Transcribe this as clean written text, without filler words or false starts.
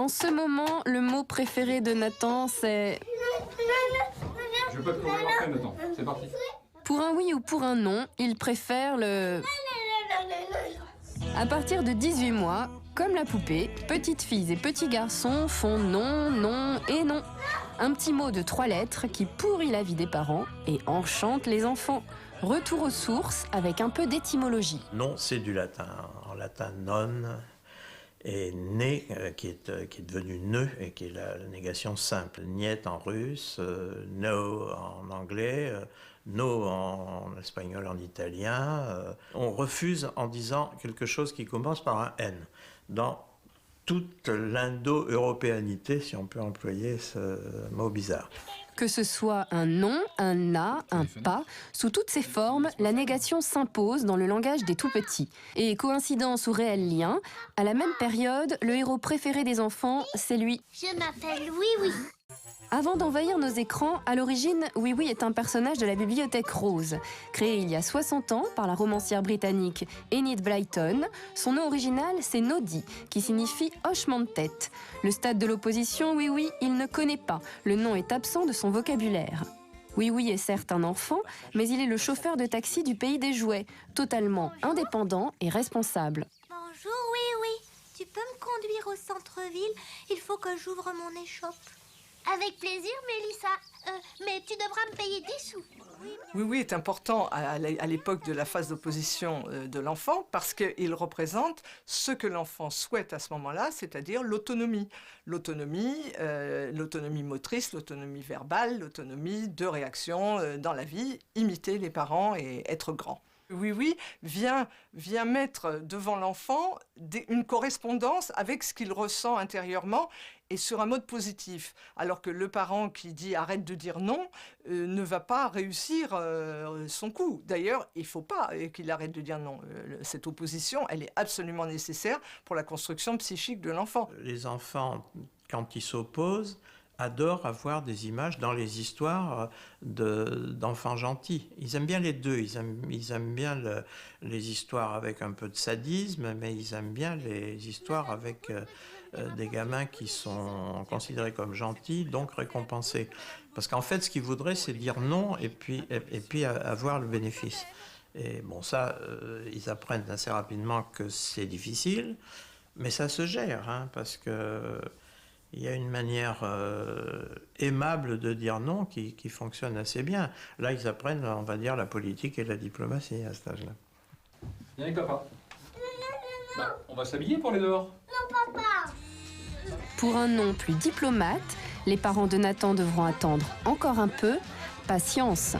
En ce moment, le mot préféré de Nathan, c'est... Je veux pas te courir après, Nathan. C'est parti. Pour un oui ou pour un non, il préfère le... À partir de 18 mois, comme la poupée, petites filles et petits garçons font non, non et non. Un petit mot de 3 lettres qui pourrit la vie des parents et enchante les enfants. Retour aux sources avec un peu d'étymologie. Non, c'est du latin. En latin, non, et né, qui est devenu ne, et qui est la négation simple. Niet en russe, no en anglais, no en espagnol, en italien. On refuse en disant quelque chose qui commence par un N. Dans toute l'indo-européanité, si on peut employer ce mot bizarre. Que ce soit un non, un na, un pas, sous toutes ces formes, la négation s'impose dans le langage des tout-petits. Et coïncidence ou réel lien, à la même période, le héros préféré des enfants, c'est lui. Je m'appelle Oui Oui. Avant d'envahir nos écrans, à l'origine, Oui Oui est un personnage de la bibliothèque rose. Créé il y a 60 ans par la romancière britannique Enid Blyton, son nom original c'est Noddy, qui signifie hochement de tête. Le stade de l'opposition, Oui Oui, il ne connaît pas. Le nom est absent de son vocabulaire. Oui Oui est certes un enfant, mais il est le chauffeur de taxi du pays des jouets, totalement indépendant et responsable. Bonjour Oui Oui. Tu peux me conduire au centre-ville? Il faut que j'ouvre mon échoppe. Avec plaisir, Mélissa. Mais tu devras me payer 10 sous. Oui, oui, est important à l'époque de la phase d'opposition de l'enfant parce qu'il représente ce que l'enfant souhaite à ce moment-là, c'est-à-dire l'autonomie. L'autonomie motrice, l'autonomie verbale, l'autonomie de réaction dans la vie, imiter les parents et être grand. Oui, oui, vient mettre devant l'enfant une correspondance avec ce qu'il ressent intérieurement et sur un mode positif. Alors que le parent qui dit « arrête de dire non » ne va pas réussir son coup. D'ailleurs, il ne faut pas qu'il arrête de dire non. Cette opposition, elle est absolument nécessaire pour la construction psychique de l'enfant. Les enfants, quand ils s'opposent, adorent avoir des images dans les histoires d'enfants gentils. Ils aiment bien les deux. Ils aiment bien les histoires avec un peu de sadisme, mais ils aiment bien les histoires avec des gamins qui sont considérés comme gentils, donc récompensés. Parce qu'en fait, ce qu'ils voudraient, c'est dire non et puis avoir le bénéfice. Et bon, ça, ils apprennent assez rapidement que c'est difficile, mais ça se gère, hein, parce que il y a une manière aimable de dire non qui fonctionne assez bien. Là, ils apprennent, on va dire, la politique et la diplomatie à cet âge-là. Viens avec papa. Bah, on va s'habiller pour aller dehors. Non, papa. Pour un non plus diplomate, les parents de Nathan devront attendre encore un peu. Patience.